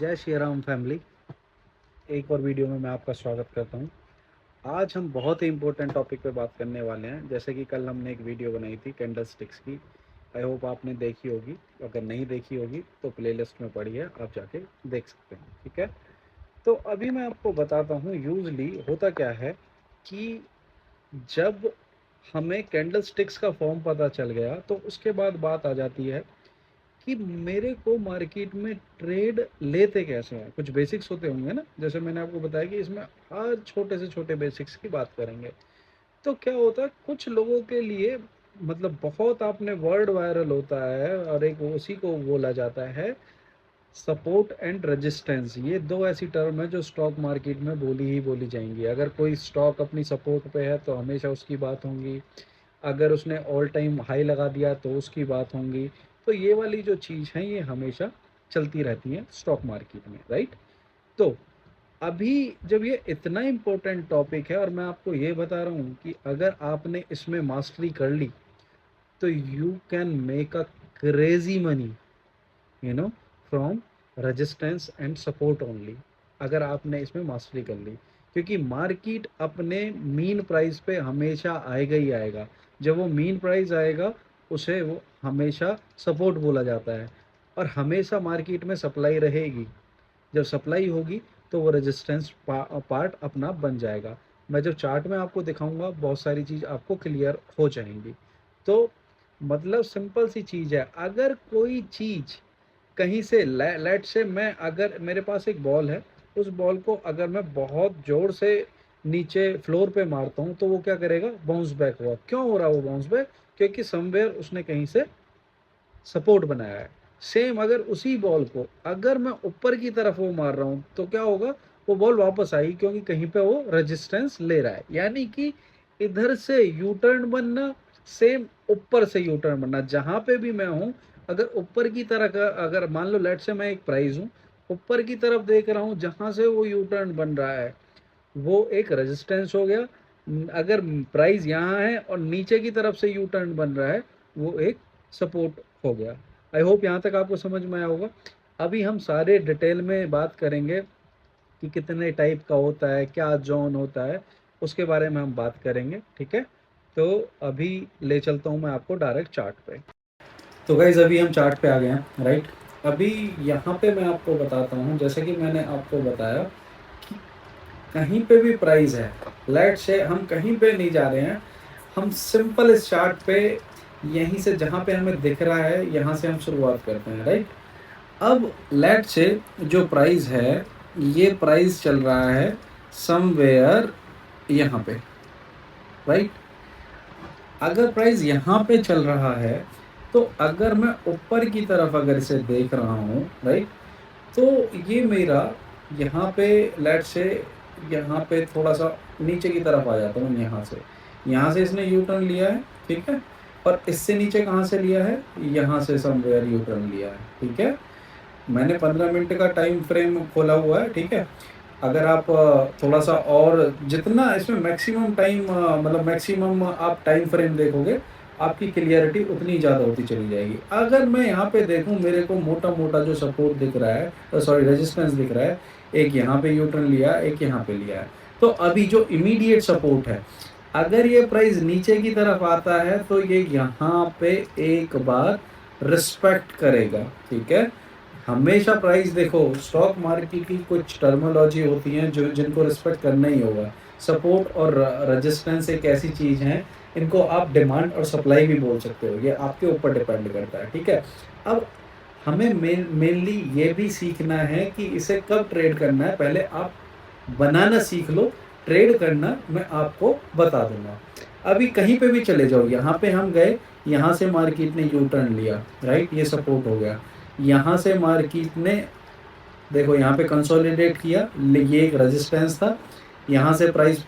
जय श्री राम फैमिली। एक और वीडियो में मैं आपका स्वागत करता हूं। आज हम बहुत ही इम्पोर्टेंट टॉपिक पे बात करने वाले हैं। जैसे कि कल हमने एक वीडियो बनाई थी कैंडल स्टिक्स की। आई होप आपने देखी होगी। अगर नहीं देखी होगी तो प्लेलिस्ट में पड़ी है, आप जाके देख सकते हैं। ठीक है, तो अभी मैं आपको बताता हूँ यूजली होता क्या है कि जब हमें कैंडल स्टिक्स का फॉर्म पता चल गया तो उसके बाद बात आ जाती है कि मेरे को मार्केट में ट्रेड लेते कैसे हैं। कुछ बेसिक्स होते होंगे ना, जैसे मैंने आपको बताया कि इसमें हर छोटे से छोटे बेसिक्स की बात करेंगे। तो क्या होता है कुछ लोगों के लिए, मतलब बहुत आपने वर्ड वायरल होता है और एक उसी को बोला जाता है सपोर्ट एंड रेजिस्टेंस। ये दो ऐसी टर्म है जो स्टॉक मार्केट में बोली ही बोली जाएंगी। अगर कोई स्टॉक अपनी सपोर्ट पे है तो हमेशा उसकी बात होंगी, अगर उसने ऑल टाइम हाई लगा दिया तो उसकी बात होंगी। तो ये वाली जो चीज़ है ये हमेशा चलती रहती है स्टॉक मार्केट में, राइट। तो अभी जब ये इतना इम्पोर्टेंट टॉपिक है और मैं आपको ये बता रहा हूँ कि अगर आपने इसमें मास्टरी कर ली तो you can make a crazy money, from resistance and support only. अगर आपने इसमें मास्टरी कर ली, क्योंकि मार्केट अपने मीन प्राइस पे हमेशा आएगा ही आएगा। जब वो मीन प्राइस आएगा उसे वो हमेशा सपोर्ट बोला जाता है, और हमेशा मार्केट में सप्लाई रहेगी। जब सप्लाई होगी तो वो रेजिस्टेंस पार्ट अपना बन जाएगा। मैं जब चार्ट में आपको दिखाऊंगा बहुत सारी चीज़ आपको क्लियर हो जाएंगी। तो मतलब सिंपल सी चीज़ है, अगर कोई चीज़ कहीं से लेट से मैं, अगर मेरे पास एक बॉल है, उस बॉल को अगर मैं बहुत जोर से नीचे फ्लोर पे मारता हूँ तो वो क्या करेगा, बाउंस बैक हुआ। क्यों हो रहा है वो बाउंस बैक? क्योंकि समवेयर उसने कहीं से सपोर्ट बनाया है। सेम अगर उसी बॉल को अगर मैं ऊपर की तरफ वो मार रहा हूँ तो क्या होगा, वो बॉल वापस आई, क्योंकि कहीं पे वो रेजिस्टेंस ले रहा है। यानी कि इधर से यू टर्न बनना, सेम ऊपर से यू टर्न बनना। जहां पे भी मैं हूं, अगर ऊपर की तरह का, अगर मान लो लेट से मैं एक प्राइस हूं, ऊपर की तरफ देख रहा हूं, जहां से वो यू टर्न बन रहा है वो एक रेजिस्टेंस हो गया। अगर प्राइस यहाँ है और नीचे की तरफ से यू टर्न बन रहा है वो एक सपोर्ट हो गया। आई होप यहाँ तक आपको समझ में आया होगा। अभी हम सारे डिटेल में बात करेंगे कि कितने टाइप का होता है, क्या जोन होता है, उसके बारे में हम बात करेंगे। ठीक है, तो अभी ले चलता हूँ मैं आपको डायरेक्ट चार्ट पे। तो गाइज अभी हम चार्ट पे आ गए हैं, राइट। अभी यहाँ पे मैं आपको बताता हूँ, जैसे कि मैंने आपको बताया कि कहीं पे भी प्राइस है, लेट से हम कहीं पे नहीं जा रहे हैं, हम सिंपल इस चार्ट पे यहीं से जहाँ पे हमें दिख रहा है यहाँ से हम शुरुआत करते हैं, राइट। अब लेट से जो प्राइस है, ये प्राइस चल रहा है समवेयर यहाँ पे, राइट। अगर प्राइस यहाँ पे चल रहा है तो अगर मैं ऊपर की तरफ अगर इसे देख रहा हूँ, राइट, तो ये मेरा यहाँ पे लेट से यहाँ पे थोड़ा सा नीचे की तरफ आ जाता हूँ। यहाँ से इसने यू टर्न लिया है, ठीक है। और इससे नीचे कहाँ से लिया है, यहाँ से समवेयर यू टर्न लिया है, ठीक है। मैंने 15 मिनट का टाइम फ्रेम खोला हुआ है, ठीक है। अगर आप थोड़ा सा और जितना इसमें मैक्सिमम टाइम, मतलब मैक्सिमम आप टाइम फ्रेम देखोगे, आपकी क्लियरिटी उतनी ज़्यादा होती चली जाएगी। अगर मैं यहाँ पे देखूँ, मेरे को मोटा मोटा जो सपोर्ट दिख रहा है, सॉरी रेजिस्टेंस दिख रहा है, एक यहाँ पे यू टर्न लिया, एक यहाँ पे लिया है। तो अभी जो इमीडिएट सपोर्ट है, अगर ये प्राइस नीचे की तरफ आता है तो ये यहाँ पे एक बार रिस्पेक्ट करेगा, ठीक है। हमेशा प्राइस देखो, स्टॉक मार्केट की कुछ टर्मिनोलॉजी होती हैं जो जिनको रिस्पेक्ट करना ही होगा। सपोर्ट और रेजिस्टेंस एक ऐसी चीज है, इनको आप डिमांड और सप्लाई भी बोल सकते हो, ये आपके ऊपर डिपेंड करता है, ठीक है। अब हमें मेनली ये भी सीखना है कि इसे कब ट्रेड करना है। पहले आप बनाना सीख लो, ट्रेड करना मैं आपको बता दूंगा। अभी कहीं पे भी चले जाओ, यहाँ पे हम गए, यहाँ से मार्केट ने यू टर्न लिया, राइट, ये सपोर्ट हो गया। यहाँ से मार्केट ने देखो यहाँ पे कंसोलिडेट किया, ये एक रेजिस्टेंस था। यहाँ से प्राइस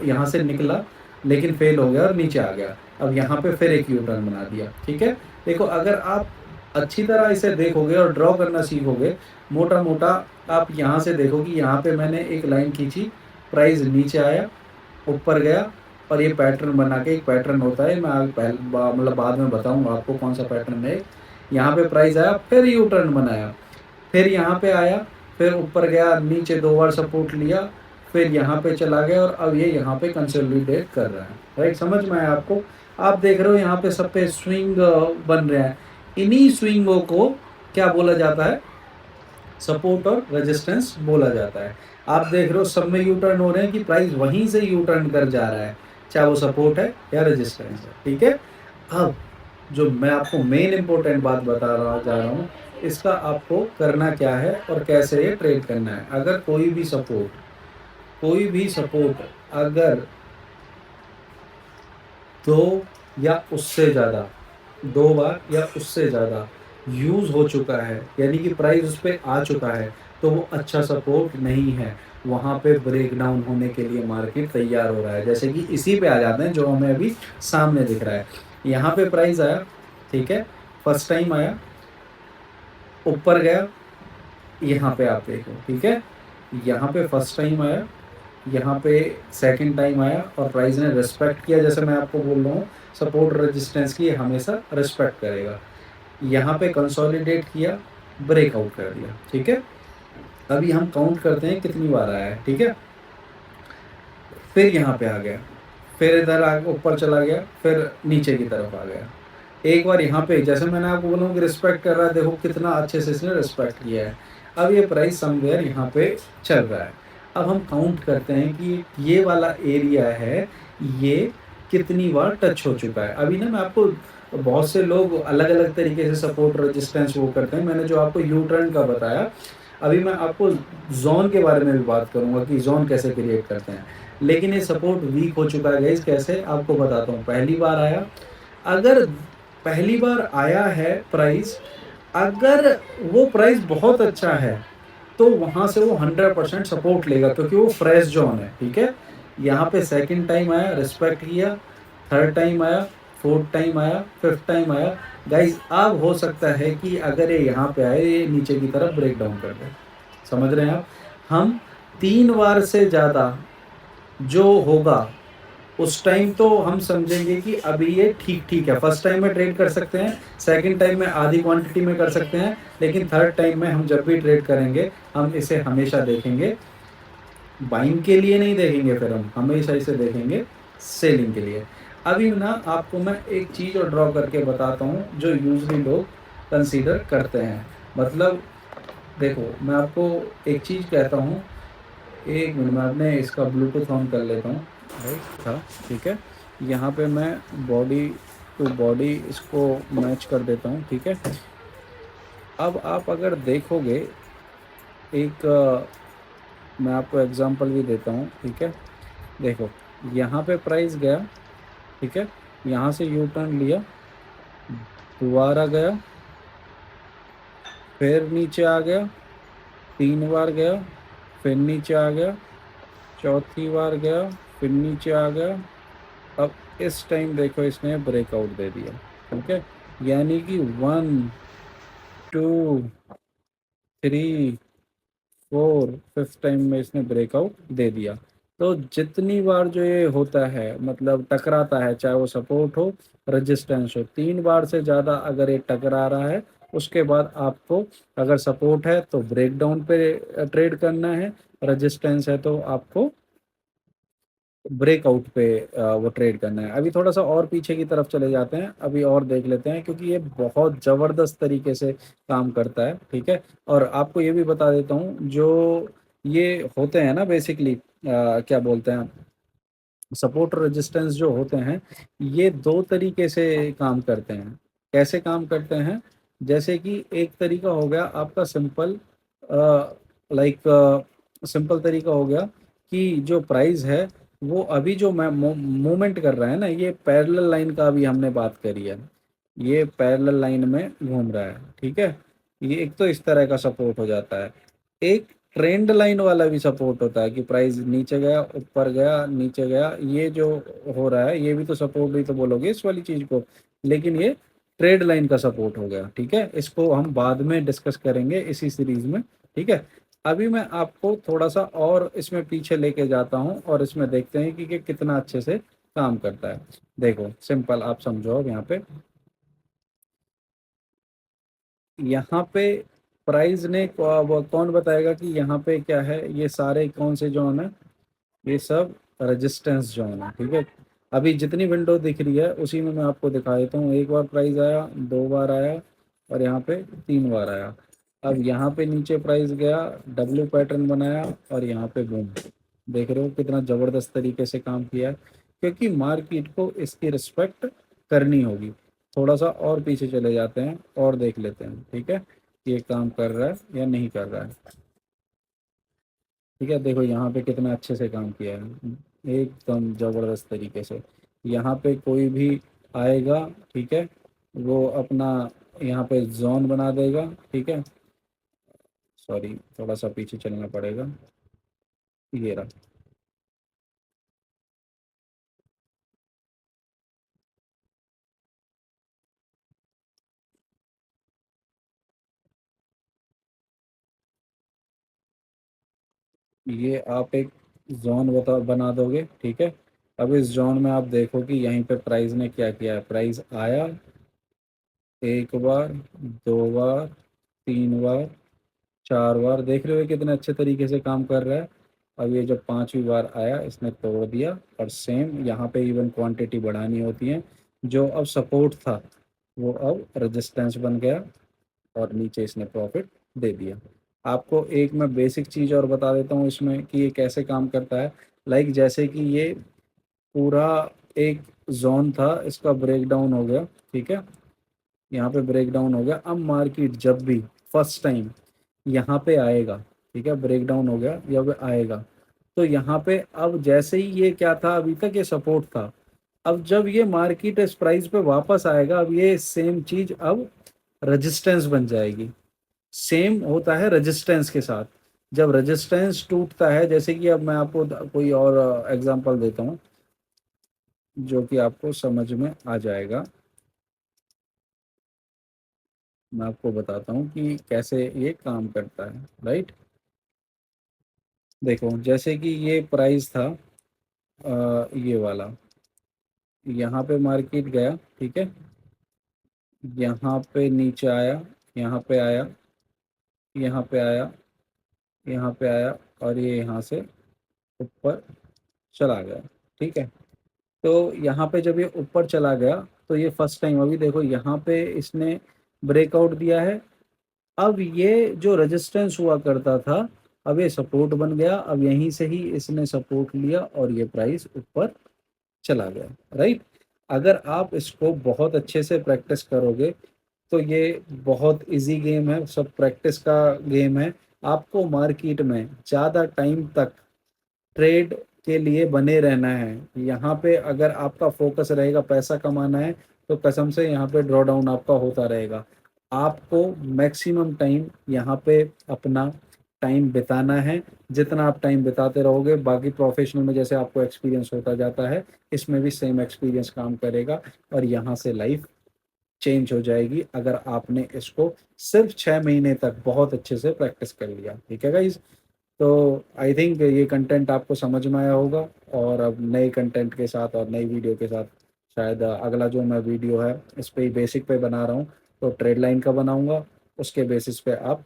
यहाँ से निकला लेकिन फेल हो गया और नीचे आ गया। अब यहाँ पे फिर एक यू टर्न बना दिया, ठीक है। देखो अगर आप अच्छी तरह इसे देखोगे और ड्रॉ करना सीखोगे, मोटा मोटा आप यहाँ से देखो कि यहाँ पे मैंने एक लाइन खींची, प्राइस नीचे आया, ऊपर गया, और ये पैटर्न बना के, एक पैटर्न होता है, मैं मतलब बाद में बताऊंगा आपको कौन सा पैटर्न है। यहाँ पे प्राइस आया, फिर यू टर्न बनाया, फिर यहाँ पे आया, फिर ऊपर गया, नीचे 2 बार सपोर्ट लिया, फिर यहाँ पे चला गया और अब ये यहाँ पे कंसोलिडेट कर रहा है, राइट? समझ में आया आपको? आप देख रहे हो यहाँ पे सब पे स्विंग बन रहे हैं। इन्हीं स्विंगों को क्या बोला जाता है? सपोर्ट और रेजिस्टेंस बोला जाता है। आप देख रहे हो सब में यू टर्न हो रहे हैं कि प्राइस वहीं से यू टर्न कर जा रहा है, चाहे वो सपोर्ट है या रेजिस्टेंस है, ठीक है? अब जो मैं आपको मेन इंपॉर्टेंट बात बता रहा जा रहा हूँ, इसका आपको करना क्या है और कैसे ये ट्रेड करना है। अगर कोई भी सपोर्ट अगर 2 या उससे ज़्यादा, 2 बार या उससे ज़्यादा यूज़ हो चुका है, यानी कि प्राइस उस पे आ चुका है, तो वो अच्छा सपोर्ट नहीं है। वहाँ पे ब्रेकडाउन होने के लिए मार्केट तैयार हो रहा है। जैसे कि इसी पे आ जाते हैं जो हमें अभी सामने दिख रहा है। यहाँ पे प्राइस आया, ठीक है? फर्स्ट टाइम आया, ऊपर गया, यहाँ पे आप देखो, ठीक है? यहाँ पे फर्स्ट टाइम आया, यहाँ पे सेकंड टाइम आया और प्राइस ने रिस्पेक्ट किया। जैसे मैं आपको बोल रहा हूँ, सपोर्ट रेजिस्टेंस की हमेशा रिस्पेक्ट करेगा। यहाँ पे कंसोलिडेट किया, ब्रेकआउट कर दिया, ठीक है? अभी हम काउंट करते हैं कितनी बार आया है, ठीक है? फिर यहाँ पे आ गया, फिर इधर ऊपर चला गया, फिर नीचे की तरफ आ गया। एक बार यहाँ पे, जैसे मैंने आपको बोला कि रिस्पेक्ट कर रहा है, देखो कितना अच्छे से इसने रिस्पेक्ट किया है। अब ये प्राइस समवेयर यहाँ पे चल रहा है। अब हम काउंट करते हैं कि ये वाला एरिया है, ये कितनी बार टच हो चुका है। अभी ना मैं आपको, बहुत से लोग अलग अलग तरीके से सपोर्ट रेजिस्टेंस वो करते हैं। मैंने जो आपको यू टर्न का बताया, अभी मैं आपको जोन के बारे में भी बात करूंगा कि जोन कैसे क्रिएट करते हैं। लेकिन ये सपोर्ट वीक हो चुका है गाइस, कैसे आपको बताता हूँ। पहली बार आया, अगर पहली बार आया है प्राइस, अगर वो प्राइस बहुत अच्छा है तो वहां से वो 100% सपोर्ट लेगा, क्योंकि वो फ्रेश जोन है, ठीक है? यहाँ पे सेकंड टाइम आया, रिस्पेक्ट किया, थर्ड टाइम आया, फोर्थ टाइम आया, फिफ्थ टाइम आया। गाइस अब हो सकता है कि अगर ये यहाँ पे आए, ये नीचे की तरफ ब्रेक डाउन कर दे। समझ रहे हैं आप? हम 3 बार से ज़्यादा जो होगा उस टाइम तो हम समझेंगे कि अभी ये ठीक ठीक है। फर्स्ट टाइम में ट्रेड कर सकते हैं, सेकंड टाइम में आधी क्वांटिटी में कर सकते हैं, लेकिन थर्ड टाइम में हम जब भी ट्रेड करेंगे, हम इसे हमेशा देखेंगे बाइंग के लिए नहीं देखेंगे, फिर हम हमेशा इसे देखेंगे सेलिंग के लिए। अभी ना आपको मैं एक चीज़ और ड्रॉ करके बताता हूँ जो यूजली लोग कंसीडर करते हैं। मतलब देखो, मैं आपको एक चीज़ कहता हूँ, एक मिनट में अपने इसका ब्लूटूथ ऑन कर लेता हूँ, राइट था, ठीक है? यहाँ पे मैं बॉडी टू बॉडी इसको मैच कर देता हूँ, ठीक है? अब आप अगर देखोगे, एक मैं आपको एग्जांपल भी देता हूँ, ठीक है? देखो, यहाँ पे प्राइस गया, ठीक है? यहाँ से यू टर्न लिया, दोबारा गया, फिर नीचे आ गया, 3 बार गया, फिर नीचे आ गया, चौथी बार गया, फिर नीचे आ गया। अब इस टाइम देखो इसने ब्रेकआउट दे दिया, ठीक है? यानी कि 1 2 3 4 5th टाइम में इसने ब्रेकआउट दे दिया। तो जितनी बार जो ये होता है, मतलब टकराता है, चाहे वो सपोर्ट हो, रेजिस्टेंस हो, 3 बार से ज़्यादा अगर ये टकरा रहा है, उसके बाद आपको, अगर सपोर्ट है तो ब्रेकडाउन पे ट्रेड करना है, रेजिस्टेंस है तो आपको ब्रेकआउट पे वो ट्रेड करना है। अभी थोड़ा सा और पीछे की तरफ चले जाते हैं, अभी और देख लेते हैं, क्योंकि ये बहुत ज़बरदस्त तरीके से काम करता है, ठीक है? और आपको ये भी बता देता हूँ, जो ये होते हैं ना बेसिकली, क्या बोलते हैं, सपोर्ट रेजिस्टेंस जो होते हैं, ये 2 तरीके से काम करते हैं। कैसे काम करते हैं? जैसे कि एक तरीका हो गया आपका सिंपल, लाइक सिंपल तरीका हो गया कि जो प्राइस है वो अभी जो मैं मूवमेंट कर रहा है ना, ये पैरेलल लाइन का अभी हमने बात करी है, ये पैरेलल लाइन में घूम रहा है, ठीक है? ये एक तो इस तरह का सपोर्ट हो जाता है। एक ट्रेंड लाइन वाला भी सपोर्ट होता है कि प्राइस नीचे गया, ऊपर गया, नीचे गया, ये जो हो रहा है ये भी तो सपोर्ट ही तो बोलोगे इस वाली चीज को, लेकिन ये ट्रेड लाइन का सपोर्ट हो गया, ठीक है? इसको हम बाद में डिस्कस करेंगे इसी सीरीज में, ठीक है? अभी मैं आपको थोड़ा सा और इसमें पीछे लेके जाता हूँ और इसमें देखते हैं कि कितना अच्छे से काम करता है। देखो सिंपल, आप समझो, अब यहाँ पे प्राइस ने वो कौन बताएगा कि यहाँ पे क्या है, ये सारे कौन से जोन है, ये सब रेजिस्टेंस जोन है, ठीक है। अभी जितनी विंडो दिख रही है उसी में मैं आपको दिखा देता हूँ। एक बार प्राइस आया, दो बार आया, और यहाँ पे तीन बार आया। अब यहाँ पे नीचे प्राइस गया, डब्ल्यू पैटर्न बनाया, और यहाँ पे बूम। देख रहे हो कितना ज़बरदस्त तरीके से काम किया है, क्योंकि मार्केट को इसकी रिस्पेक्ट करनी होगी। थोड़ा सा और पीछे चले जाते हैं और देख लेते हैं, ठीक है, कि ये काम कर रहा है या नहीं कर रहा है। ठीक है, देखो यहाँ पे कितना अच्छे से काम किया है, एकदम ज़बरदस्त तरीके से। यहाँ पे कोई भी आएगा, ठीक है, वो अपना यहाँ पे जोन बना देगा, ठीक है। सॉरी, थोड़ा सा पीछे चलना पड़ेगा। ये रहा। ये आप एक जोन बना दोगे, ठीक है। अब इस जोन में आप देखो कि यहीं पे प्राइस ने क्या किया है। प्राइस आया एक बार, दो बार, तीन बार, चार बार, देख रहे हो कितने अच्छे तरीके से काम कर रहा है। अब ये जब पांचवी बार आया इसने तोड़ दिया, और सेम यहाँ पे इवन क्वांटिटी बढ़ानी होती है। जो अब सपोर्ट था वो अब रेजिस्टेंस बन गया, और नीचे इसने प्रॉफिट दे दिया। आपको एक मैं बेसिक चीज़ और बता देता हूँ इसमें कि ये कैसे काम करता है। लाइक जैसे कि ये पूरा एक जोन था, इसका ब्रेक डाउन हो गया, ठीक है। यहाँ पे ब्रेक डाउन हो गया। अब मार्केट जब भी फर्स्ट टाइम यहाँ पे आएगा, ठीक है, ब्रेक डाउन हो गया, यहाँ पे आएगा, तो यहाँ पे अब जैसे ही ये क्या था, अभी तक ये सपोर्ट था। अब जब ये मार्केट इस प्राइस पे वापस आएगा, अब ये सेम चीज अब रेजिस्टेंस बन जाएगी। सेम होता है रेजिस्टेंस के साथ। जब रेजिस्टेंस टूटता है, जैसे कि अब मैं आपको कोई और एग्जांपल देता हूँ जो कि आपको समझ में आ जाएगा। मैं आपको बताता हूँ कि कैसे ये काम करता है, राइट। देखो जैसे कि ये प्राइस था, ये वाला, यहाँ पे मार्केट गया, ठीक है, यहाँ पे नीचे आया, यहाँ पे आया, यहाँ पे आया, यहाँ पे आया, और ये यहाँ से ऊपर चला गया, ठीक है। तो यहाँ पे जब ये ऊपर चला गया, तो ये फर्स्ट टाइम, अभी देखो यहाँ पे इसने ब्रेकआउट दिया है। अब ये जो रेजिस्टेंस हुआ करता था, अब ये सपोर्ट बन गया। अब यहीं से ही इसने सपोर्ट लिया और ये प्राइस ऊपर चला गया, राइट। अगर आप इसको बहुत अच्छे से प्रैक्टिस करोगे तो ये बहुत इजी गेम है, सब प्रैक्टिस का गेम है। आपको मार्केट में ज़्यादा टाइम तक ट्रेड के लिए बने रहना है। यहाँ पे अगर आपका फोकस रहेगा पैसा कमाना है, तो कसम से यहाँ पे ड्रॉ डाउन आपका होता रहेगा। आपको मैक्सिमम टाइम यहाँ पे अपना टाइम बिताना है। जितना आप टाइम बिताते रहोगे, बाकी प्रोफेशनल में जैसे आपको एक्सपीरियंस होता जाता है, इसमें भी सेम एक्सपीरियंस काम करेगा, और यहाँ से लाइफ चेंज हो जाएगी अगर आपने इसको सिर्फ 6 महीने तक बहुत अच्छे से प्रैक्टिस कर लिया, ठीक है गाइज। तो आई थिंक ये कंटेंट आपको समझ में आया होगा, और अब नए कंटेंट के साथ और नई वीडियो के साथ शायद अगला जो मैं वीडियो है इस पे ही बेसिक पे बना रहा हूँ, तो ट्रेड लाइन का बनाऊंगा। उसके बेसिस पे आप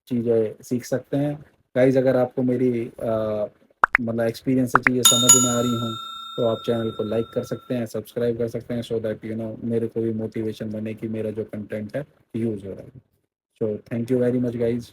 चीज़ें सीख सकते हैं। गाइज अगर आपको मेरी मतलब एक्सपीरियंस से चीज़ें समझ में आ रही हों, तो आप चैनल को लाइक कर सकते हैं, सब्सक्राइब कर सकते हैं, सो दैट मेरे को भी मोटिवेशन बने कि मेरा जो कंटेंट है यूज़ हो रहा है। So thank you very much guys.